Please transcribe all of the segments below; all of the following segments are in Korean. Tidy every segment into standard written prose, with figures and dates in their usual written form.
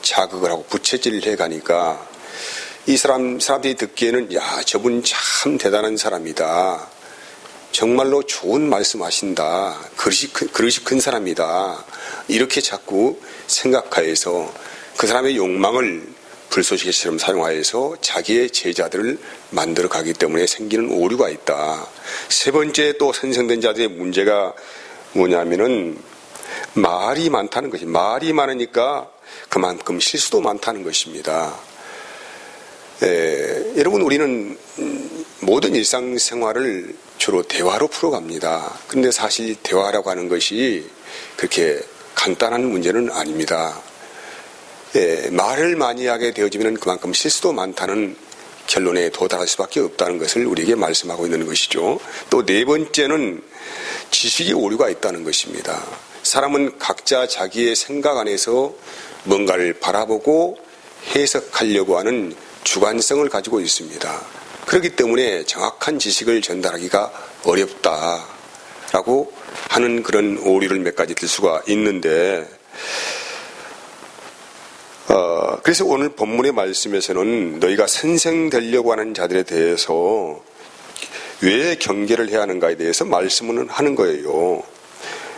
자극을 하고 부채질을 해가니까 사람들이 듣기에는 야, 저분 참 대단한 사람이다. 정말로 좋은 말씀하신다. 그릇이 큰 사람이다. 이렇게 자꾸 생각하여서 그 사람의 욕망을 불쏘시개처럼 사용하여서 자기의 제자들을 만들어 가기 때문에 생기는 오류가 있다. 세 번째 또 선생된 자들의 문제가 뭐냐면은 말이 많다는 것이, 말이 많으니까 그만큼 실수도 많다는 것입니다. 여러분, 우리는 모든 일상생활을 주로 대화로 풀어갑니다. 그런데 사실 대화라고 하는 것이 그렇게 간단한 문제는 아닙니다. 말을 많이 하게 되어지면 그만큼 실수도 많다는 결론에 도달할 수밖에 없다는 것을 우리에게 말씀하고 있는 것이죠. 또 네 번째는 지식의 오류가 있다는 것입니다. 사람은 각자 자기의 생각 안에서 뭔가를 바라보고 해석하려고 하는 주관성을 가지고 있습니다. 그렇기 때문에 정확한 지식을 전달하기가 어렵다라고 하는 그런 오류를 몇 가지 들 수가 있는데, 그래서 오늘 본문의 말씀에서는 너희가 선생 되려고 하는 자들에 대해서 왜 경계를 해야 하는가에 대해서 말씀을 하는 거예요.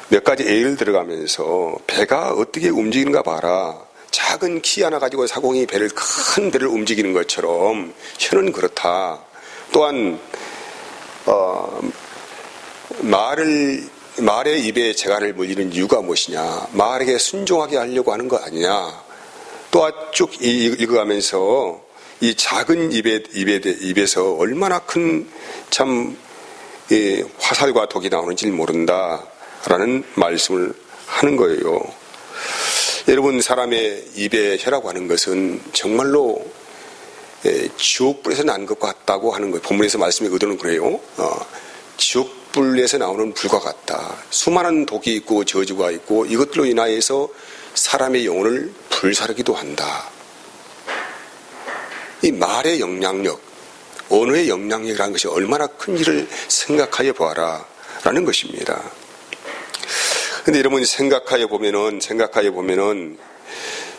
몇 가지 예를 들어가면서 배가 어떻게 움직이는가 봐라. 작은 키 하나 가지고 사공이 큰 배를 움직이는 것처럼 혀는 그렇다. 또한 말의 입에 재갈을 물리는 이유가 무엇이냐. 말에게 순종하게 하려고 하는 거 아니냐. 또한 쭉 읽어가면서 이 작은 입에서 얼마나 큰 참 화살과 독이 나오는지 모른다라는 말씀을 하는 거예요. 여러분, 사람의 입에 혀라고 하는 것은 정말로 지옥불에서 난 것 같다고 하는 거예요. 본문에서 말씀의 의도는 그래요. 지옥불에서 나오는 불과 같다. 수많은 독이 있고 저주가 있고 이것들로 인하여서 사람의 영혼을 불사르기도 한다. 이 말의 영향력, 언어의 영향력이라는 것이 얼마나 큰지를 생각하여 보아라 라는 것입니다. 근데 여러분, 생각하여 보면은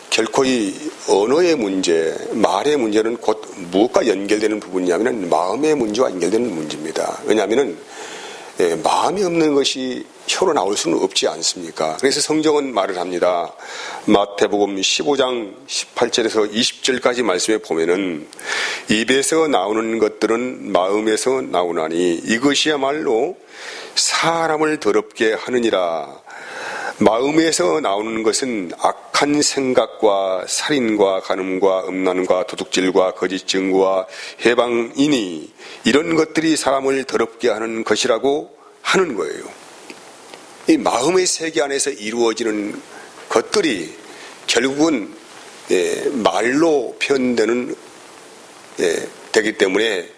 결코 이 언어의 문제, 말의 문제는 곧 무엇과 연결되는 부분이냐면 마음의 문제와 연결되는 문제입니다. 왜냐하면은 마음이 없는 것이 혀로 나올 수는 없지 않습니까? 그래서 성경은 말을 합니다. 마태복음 15장 18절에서 20절까지 말씀에 보면은 입에서 나오는 것들은 마음에서 나오나니 이것이야말로 사람을 더럽게 하느니라. 마음에서 나오는 것은 악한 생각과 살인과 간음과 음란과 도둑질과 거짓 증거와 해방이니 이런 것들이 사람을 더럽게 하는 것이라고 하는 거예요. 이 마음의 세계 안에서 이루어지는 것들이 결국은 말로 표현되는 되기 때문에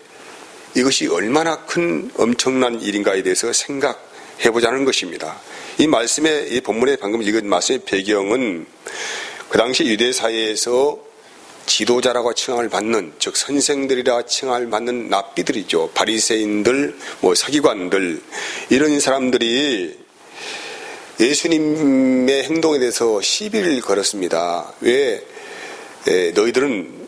이것이 얼마나 큰 엄청난 일인가에 대해서 생각해보자는 것입니다. 이 말씀의, 이 본문에 방금 읽은 말씀의 배경은 그 당시 유대 사회에서 지도자라고 칭함을 받는, 즉 선생들이라 칭함을 받는 랍비들이죠. 바리새인들, 서기관들, 이런 사람들이 예수님의 행동에 대해서 시비를 걸었습니다. 왜 너희들은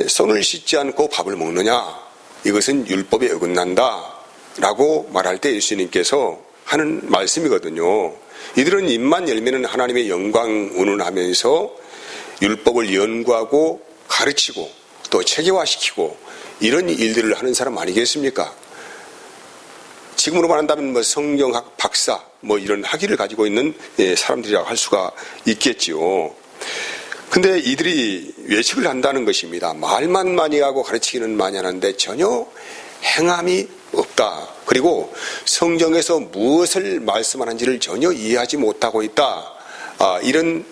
손을 씻지 않고 밥을 먹느냐? 이것은 율법에 어긋난다 라고 말할 때 예수님께서 하는 말씀이거든요. 이들은 입만 열면은 하나님의 영광 운운하면서 율법을 연구하고 가르치고 또 체계화시키고 이런 일들을 하는 사람 아니겠습니까? 지금으로 말한다면 성경학 박사 이런 학위를 가지고 있는 사람들이라고 할 수가 있겠지요. 근데 이들이 외식을 한다는 것입니다. 말만 많이 하고 가르치기는 많이 하는데 전혀 행함이 없다. 그리고 성경에서 무엇을 말씀하는지를 전혀 이해하지 못하고 있다. 이런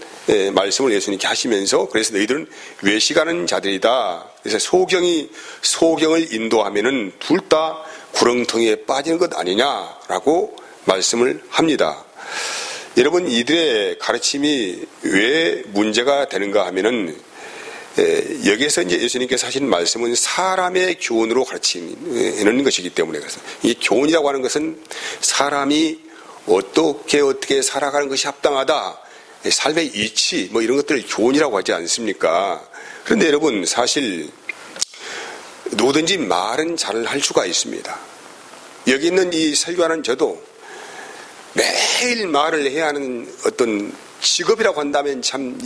말씀을 예수님께 하시면서 그래서 너희들은 외식하는 자들이다. 그래서 소경을 인도하면은 둘 다 구렁텅이에 빠지는 것 아니냐라고 말씀을 합니다. 여러분, 이들의 가르침이 왜 문제가 되는가 하면은 여기에서 이제 예수님께서 하신 말씀은 사람의 교훈으로 가르치는 것이기 때문에 그래서 이 교훈이라고 하는 것은 사람이 어떻게 살아가는 것이 합당하다. 삶의 이치 뭐 이런 것들을 교훈이라고 하지 않습니까? 그런데 여러분 사실 누구든지 말은 잘 할 수가 있습니다. 여기 있는 이 설교하는 저도 매일 말을 해야 하는 어떤 직업이라고 한다면 참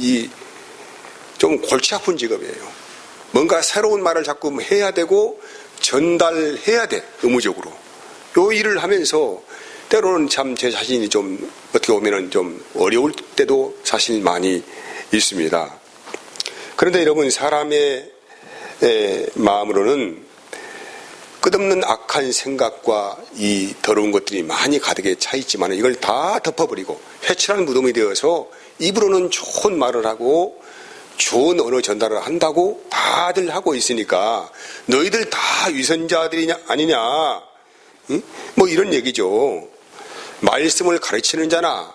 좀 골치 아픈 직업이에요. 뭔가 새로운 말을 자꾸 해야 되고 전달해야 돼, 의무적으로. 요 일을 하면서 때로는 참 제 자신이 좀 어떻게 보면은 좀 어려울 때도 사실 많이 있습니다. 그런데 여러분 사람의 마음으로는 끝없는 악한 생각과 이 더러운 것들이 많이 가득에 차 있지만 이걸 다 덮어버리고 회칠한 무덤이 되어서 입으로는 좋은 말을 하고 좋은 언어 전달을 한다고 다들 하고 있으니까 너희들 다 위선자들이냐 아니냐, 응? 뭐 이런 얘기죠. 말씀을 가르치는 자나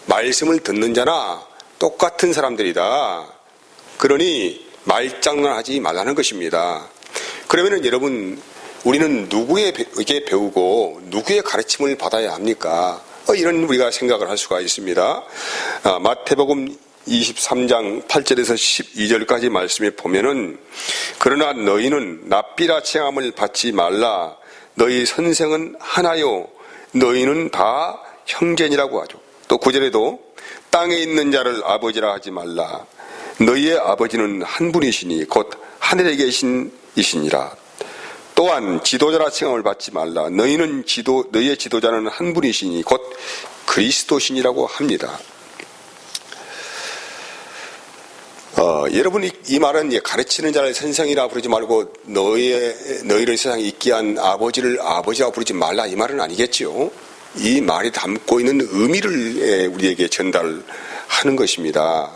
말씀을 듣는 자나 똑같은 사람들이다. 그러니 말장난하지 말라는 것입니다. 그러면은 여러분 우리는 누구에게 배우고 누구의 가르침을 받아야 합니까? 이런 우리가 생각을 할 수가 있습니다. 마태복음 23장 8절에서 12절까지 말씀에 보면은 그러나 너희는 납비라 칭함을 받지 말라. 너희 선생은 하나요. 너희는 다 형제니라고 하죠. 또 9절에도 땅에 있는 자를 아버지라 하지 말라. 너희의 아버지는 한 분이시니 곧 하늘에 계신 이시니라. 또한 지도자라 칭함을 받지 말라. 너희의 지도자는 한 분이시니 곧 그리스도시니라고 합니다. 여러분 이 말은 가르치는 자를 선생이라 부르지 말고 너희를 세상에 있게 한 아버지를 아버지라고 부르지 말라 이 말은 아니겠죠. 이 말이 담고 있는 의미를 우리에게 전달하는 것입니다.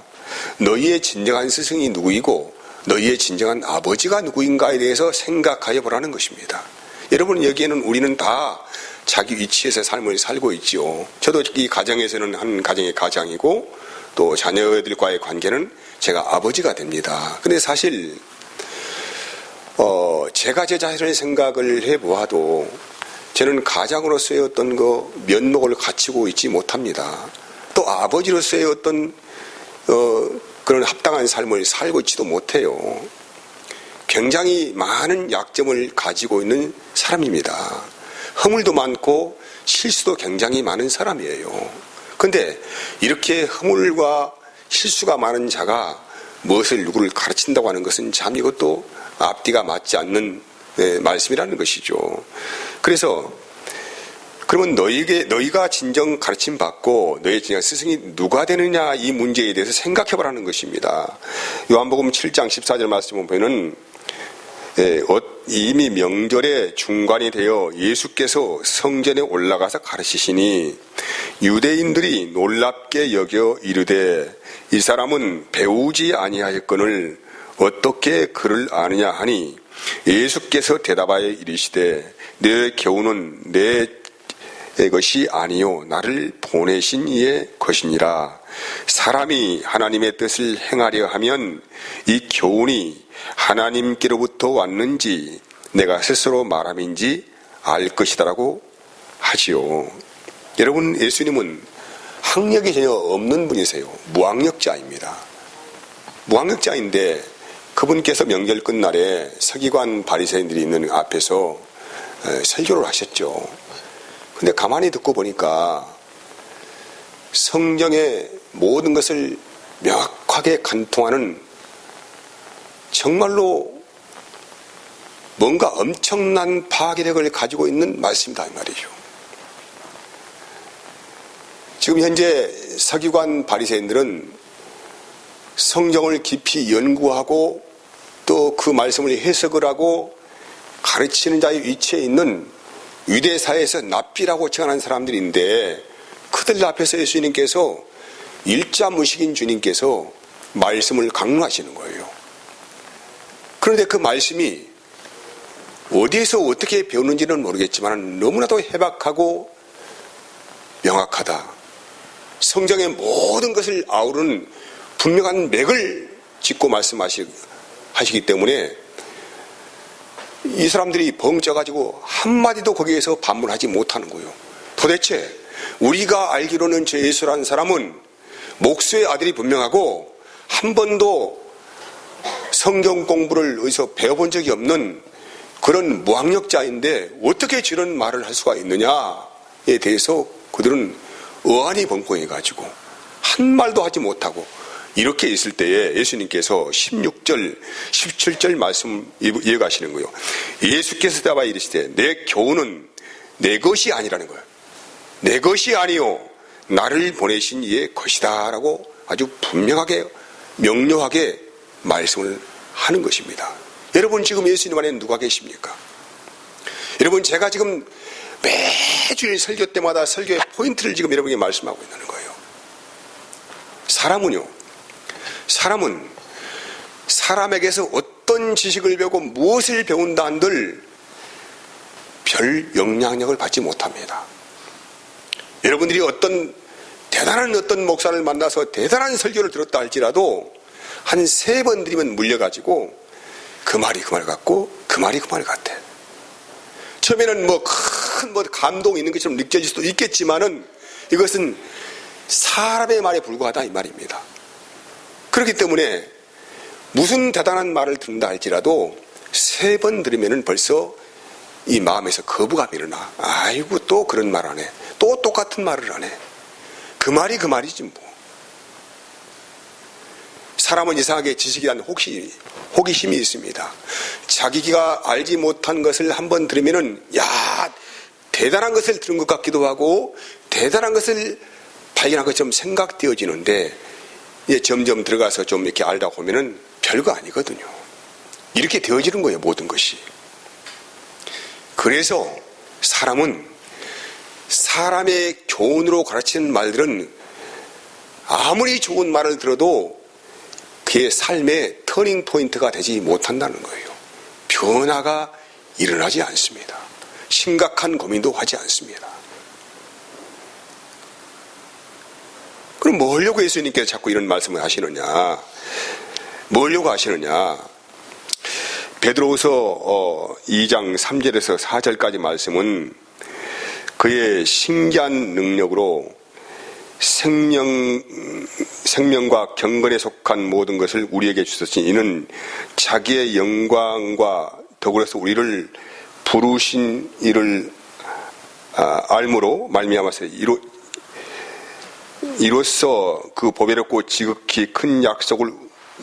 너희의 진정한 스승이 누구이고 너희의 진정한 아버지가 누구인가에 대해서 생각하여 보라는 것입니다. 여러분 여기에는 우리는 다 자기 위치에서 삶을 살고 있지요. 저도 이 가정에서는 한 가정의 가장이고 또 자녀들과의 관계는 제가 아버지가 됩니다. 근데 사실 제가 제 자신을 생각을 해보아도 저는 가장으로서의 어떤 면목을 갖추고 있지 못합니다. 또 아버지로서의 어떤 그런 합당한 삶을 살고 있지도 못해요. 굉장히 많은 약점을 가지고 있는 사람입니다. 허물도 많고 실수도 굉장히 많은 사람이에요. 그런데 이렇게 허물과 실수가 많은 자가 무엇을 누구를 가르친다고 하는 것은 참 이것도 앞뒤가 맞지 않는 말씀이라는 것이죠. 그래서 그러면 너희가 진정 가르침 받고 너희 진정 스승이 누가 되느냐 이 문제에 대해서 생각해 보라는 것입니다. 요한복음 7장 14절 말씀을 보면은 이미 명절의 중간이 되어 예수께서 성전에 올라가서 가르치시니 유대인들이 놀랍게 여겨 이르되 이 사람은 배우지 아니하였거늘 어떻게 그를 아느냐 하니 예수께서 대답하여 이르시되 내 교훈은 내 것이 아니요 나를 보내신 이의 것이니라. 사람이 하나님의 뜻을 행하려 하면 이 교훈이 하나님께로부터 왔는지 내가 스스로 말함인지 알 것이다라고 하지요. 여러분 예수님은 학력이 전혀 없는 분이세요. 무학력자입니다. 무학력자인데 그분께서 명절 끝날에 서기관 바리새인들이 있는 앞에서 설교를 하셨죠. 근데 가만히 듣고 보니까 성경의 모든 것을 명확하게 간통하는 정말로 뭔가 엄청난 파괴력을 가지고 있는 말씀이다 이 말이죠. 지금 현재 서기관 바리새인들은 성경을 깊이 연구하고 또 그 말씀을 해석을 하고 가르치는 자의 위치에 있는 유대사회에서 납비라고 칭하는 사람들인데 그들 앞에서 예수님께서 일자무식인 주님께서 말씀을 강론하시는 거예요. 그런데 그 말씀이 어디에서 어떻게 배우는지는 모르겠지만 너무나도 해박하고 명확하다. 성경의 모든 것을 아우르는 분명한 맥을 짚고 말씀하시기 때문에 이 사람들이 벙쪄가지고 한마디도 거기에서 반문하지 못하는 거예요. 도대체 우리가 알기로는 저 예수라는 사람은 목수의 아들이 분명하고 한 번도 성경 공부를 어디서 배워본 적이 없는 그런 무학력자인데 어떻게 저런 말을 할 수가 있느냐에 대해서 그들은 어안이 벙벙해가지고 한 말도 하지 못하고 이렇게 있을 때에 예수님께서 16절, 17절 말씀 이어가시는 거예요. 예수께서 대답하여 이르시되 내 교훈은 내 것이 아니라는 거예요. 내 것이 아니요 나를 보내신 이의 것이다 라고 아주 분명하게 명료하게 말씀을 하는 것입니다. 여러분 지금 예수님 안에 누가 계십니까? 여러분 제가 지금 매주일 설교 때마다 설교의 포인트를 지금 여러분에게 말씀하고 있는 거예요. 사람은 사람에게서 어떤 지식을 배우고 무엇을 배운다 한들 별 영향력을 받지 못합니다. 여러분들이 대단한 어떤 목사를 만나서 대단한 설교를 들었다 할지라도 한 3번 들으면 물려가지고 그 말이 그 말 같고 그 말이 그 말 같아. 처음에는 큰 감동이 있는 것처럼 느껴질 수도 있겠지만은 이것은 사람의 말에 불과하다 이 말입니다. 그렇기 때문에 무슨 대단한 말을 듣는다 할지라도 3번 들으면은 벌써 이 마음에서 거부감이 일어나. 아이고 또 그런 말 하네. 또 똑같은 말을 하네. 그 말이 그 말이지 뭐. 사람은 이상하게 지식에 대한 호기심이 있습니다. 자기가 알지 못한 것을 한번 들으면은 대단한 것을 들은 것 같기도 하고 대단한 것을 발견한 것처럼 생각되어지는데 점점 들어가서 좀 이렇게 알다 보면은 별거 아니거든요. 이렇게 되어지는 거예요, 모든 것이. 그래서 사람은 사람의 교훈으로 가르치는 말들은 아무리 좋은 말을 들어도 그의 삶의 터닝 포인트가 되지 못한다는 거예요. 변화가 일어나지 않습니다. 심각한 고민도 하지 않습니다. 그럼 뭐려고 예수님께서 자꾸 이런 말씀을 하시느냐? 뭐려고 하시느냐? 베드로후서 2장 3절에서 4절까지 말씀은 그의 신기한 능력으로 생명과 경건에 속한 모든 것을 우리에게 주셨으니 이는 자기의 영광과 더불어서 우리를 부르신 이를 알므로 말미암아서 이로써 그 보배롭고 지극히 큰 약속을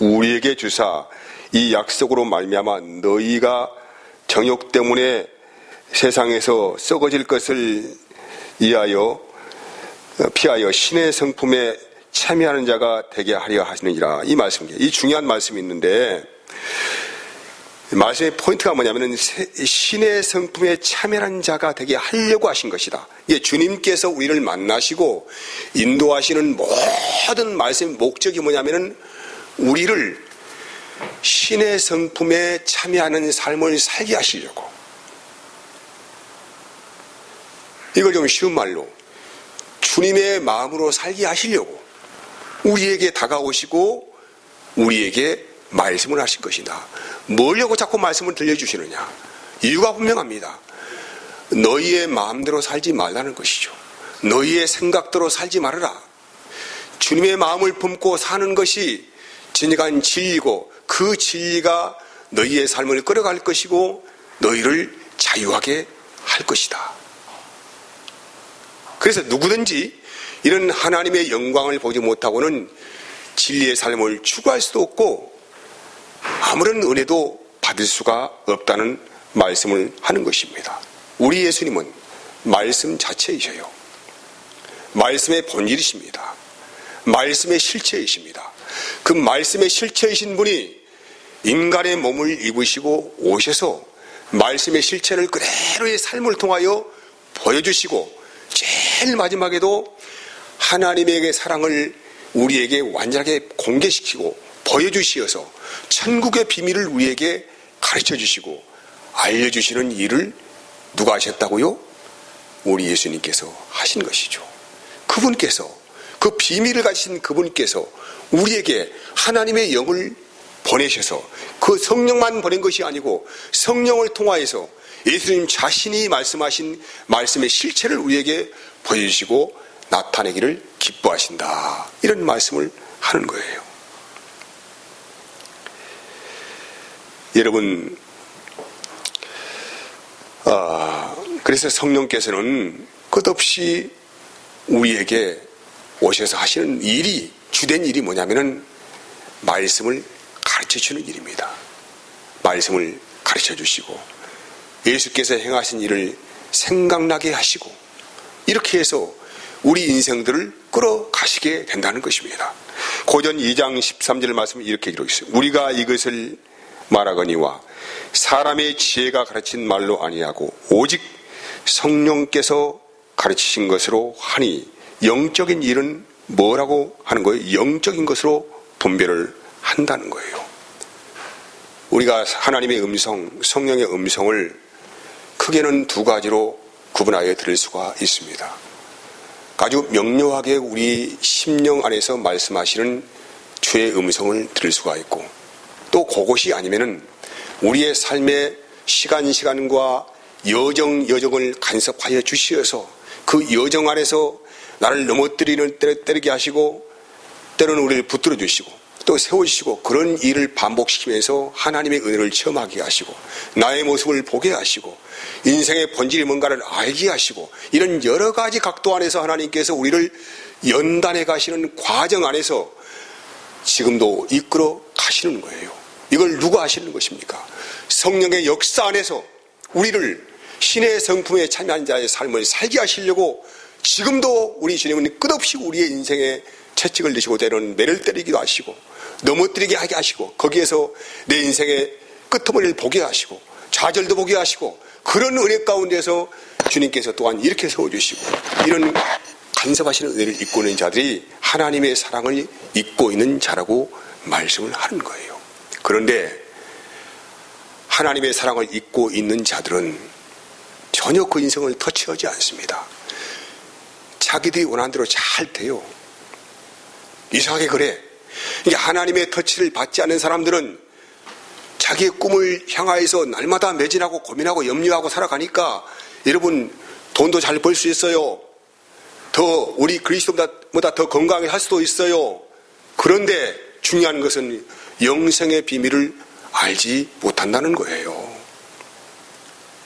우리에게 주사 이 약속으로 말미암아 너희가 정욕 때문에 세상에서 썩어질 것을 피하여 신의 성품에 참여하는 자가 되게 하려 하시느니라. 이 말씀입니다. 이 중요한 말씀이 있는데 말씀의 포인트가 뭐냐면 신의 성품에 참여하는 자가 되게 하려고 하신 것이다. 이게 주님께서 우리를 만나시고 인도하시는 모든 말씀의 목적이 뭐냐면 우리를 신의 성품에 참여하는 삶을 살게 하시려고. 이걸 좀 쉬운 말로 주님의 마음으로 살게 하시려고 우리에게 다가오시고 우리에게 말씀을 하신 것이다. 뭐려고 자꾸 말씀을 들려주시느냐? 이유가 분명합니다. 너희의 마음대로 살지 말라는 것이죠. 너희의 생각대로 살지 말아라. 주님의 마음을 품고 사는 것이 진정한 진리고 그 진리가 너희의 삶을 끌어갈 것이고 너희를 자유하게 할 것이다. 그래서 누구든지 이런 하나님의 영광을 보지 못하고는 진리의 삶을 추구할 수도 없고 아무런 은혜도 받을 수가 없다는 말씀을 하는 것입니다. 우리 예수님은 말씀 자체이셔요. 말씀의 본질이십니다. 말씀의 실체이십니다. 그 말씀의 실체이신 분이 인간의 몸을 입으시고 오셔서 말씀의 실체를 그대로의 삶을 통하여 보여주시고 제일 마지막에도 하나님에게 사랑을 우리에게 완전하게 공개시키고 보여주시어서 천국의 비밀을 우리에게 가르쳐 주시고 알려주시는 일을 누가 하셨다고요? 우리 예수님께서 하신 것이죠. 그분께서 그 비밀을 가지신 그분께서 우리에게 하나님의 영을 보내셔서 그 성령만 보낸 것이 아니고 성령을 통하여서 예수님 자신이 말씀하신 말씀의 실체를 우리에게 보여주시고 나타내기를 기뻐하신다. 이런 말씀을 하는 거예요. 여러분, 그래서 성령께서는 끝없이 우리에게 오셔서 하시는 일이, 주된 일이 뭐냐면은 말씀을 가르쳐 주는 일입니다. 말씀을 가르쳐 주시고 예수께서 행하신 일을 생각나게 하시고 이렇게 해서 우리 인생들을 끌어가시게 된다는 것입니다. 고전 2장 13절 말씀은 이렇게 기록해 있어요. 우리가 이것을 말하거니와 사람의 지혜가 가르친 말로 아니하고 오직 성령께서 가르치신 것으로 하니 영적인 일은 뭐라고 하는 거예요? 영적인 것으로 분별을 한다는 거예요. 우리가 하나님의 음성, 성령의 음성을 크게는 두 가지로 구분하여 들을 수가 있습니다. 아주 명료하게 우리 심령 안에서 말씀하시는 주의 음성을 들을 수가 있고, 또 그것이 아니면은 우리의 삶의 시간과 여정을 간섭하여 주시어서 그 여정 안에서 나를 때리게 하시고 때로는 우리를 붙들어 주시고 또 세우시고 그런 일을 반복시키면서 하나님의 은혜를 체험하게 하시고 나의 모습을 보게 하시고 인생의 본질이 뭔가를 알게 하시고 이런 여러 가지 각도 안에서 하나님께서 우리를 연단해 가시는 과정 안에서 지금도 이끌어 가시는 거예요. 이걸 누가 하시는 것입니까? 성령의 역사 안에서 우리를 신의 성품에 참여한 자의 삶을 살게 하시려고 지금도 우리 주님은 끝없이 우리의 인생에 채찍을 드시고 때로는 매를 때리기도 하시고 넘어뜨리게 하게 하시고 거기에서 내 인생의 끄트머리를 보게 하시고 좌절도 보게 하시고 그런 은혜 가운데서 주님께서 또한 이렇게 세워주시고 이런 간섭하시는 은혜를 입고 있는 자들이 하나님의 사랑을 입고 있는 자라고 말씀을 하는 거예요. 그런데 하나님의 사랑을 입고 있는 자들은 전혀 그 인생을 터치하지 않습니다. 자기들이 원하는 대로 잘 돼요. 이상하게 그래. 이게 하나님의 터치를 받지 않는 사람들은 자기의 꿈을 향하여서 날마다 매진하고 고민하고 염려하고 살아가니까 여러분 돈도 잘 벌 수 있어요. 더 우리 그리스도보다 더 건강하게 할 수도 있어요. 그런데 중요한 것은 영생의 비밀을 알지 못한다는 거예요.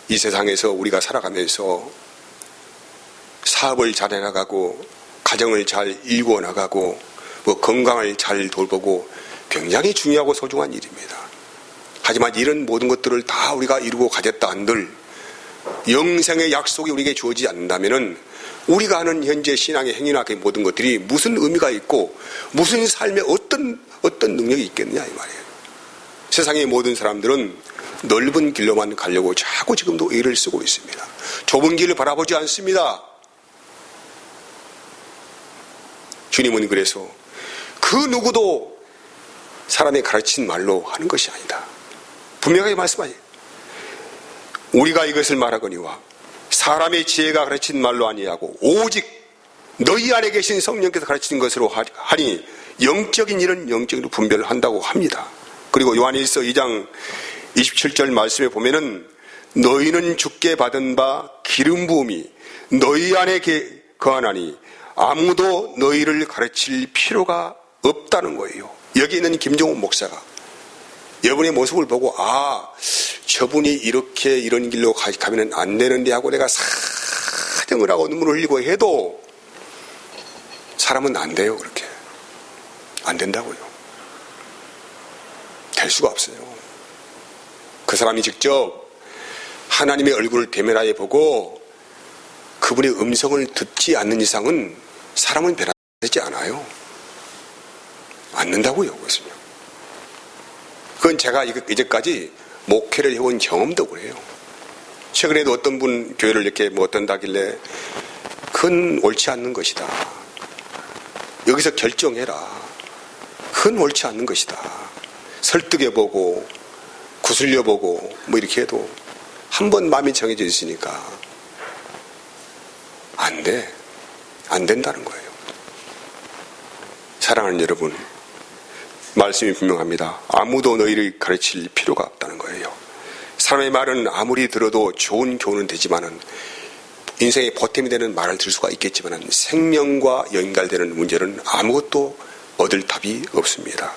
이 세상에서 우리가 살아가면서 사업을 잘 해나가고 가정을 잘 이루어 나가고 건강을 잘 돌보고 굉장히 중요하고 소중한 일입니다. 하지만 이런 모든 것들을 다 우리가 이루고 가졌다 한들 영생의 약속이 우리에게 주어지지 않는다면 우리가 하는 현재 신앙의 행위나 그 모든 것들이 무슨 의미가 있고 무슨 삶에 어떤 능력이 있겠느냐 이 말이에요. 세상의 모든 사람들은 넓은 길로만 가려고 자꾸 지금도 애를 쓰고 있습니다. 좁은 길을 바라보지 않습니다. 주님은 그래서 그 누구도 사람의 가르친 말로 하는 것이 아니다. 분명하게 말씀하세요. 우리가 이것을 말하거니와 사람의 지혜가 가르친 말로 아니하고 오직 너희 안에 계신 성령께서 가르치는 것으로 하니 영적인 일은 영적으로 분별을 한다고 합니다. 그리고 요한일서 2장 27절 말씀에 보면은 너희는 주께 받은 바 기름 부음이 너희 안에 거하나니 아무도 너희를 가르칠 필요가 없다는 거예요. 여기 있는 김종훈 목사가 여러분의 모습을 보고 저분이 이렇게 이런 길로 가면 안 되는데 하고 내가 사정을 하고 눈물을 흘리고 해도 사람은 안 돼요. 그렇게 안 된다고요. 될 수가 없어요. 그 사람이 직접 하나님의 얼굴을 대면하여 보고 그분의 음성을 듣지 않는 이상은 사람은 변하지 않아요. 않는다고요. 그것은요. 그건 제가 이제까지 목회를 해온 경험도 그래요. 최근에도 어떤 분 교회를 이렇게 어떤다길래 그건 옳지 않는 것이다. 여기서 결정해라. 그건 옳지 않는 것이다. 설득해보고 구슬려보고 이렇게 해도 한 번 마음이 정해져 있으니까 안 돼. 안 된다는 거예요. 사랑하는 여러분, 말씀이 분명합니다. 아무도 너희를 가르칠 필요가 없다는 거예요. 사람의 말은 아무리 들어도 좋은 교훈은 되지만은 인생의 보탬이 되는 말을 들을 수가 있겠지만 생명과 연결되는 문제는 아무것도 얻을 답이 없습니다.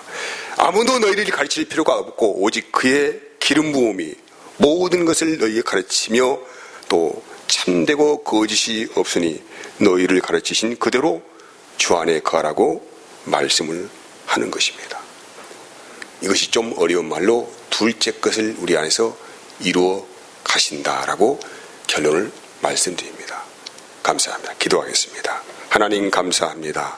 아무도 너희를 가르칠 필요가 없고 오직 그의 기름 부음이 모든 것을 너희에게 가르치며 또 참되고 거짓이 없으니 너희를 가르치신 그대로 주 안에 거하라고 말씀을 하는 것입니다. 이것이 좀 어려운 말로 둘째 것을 우리 안에서 이루어 가신다라고 결론을 말씀드립니다. 감사합니다. 기도하겠습니다. 하나님 감사합니다.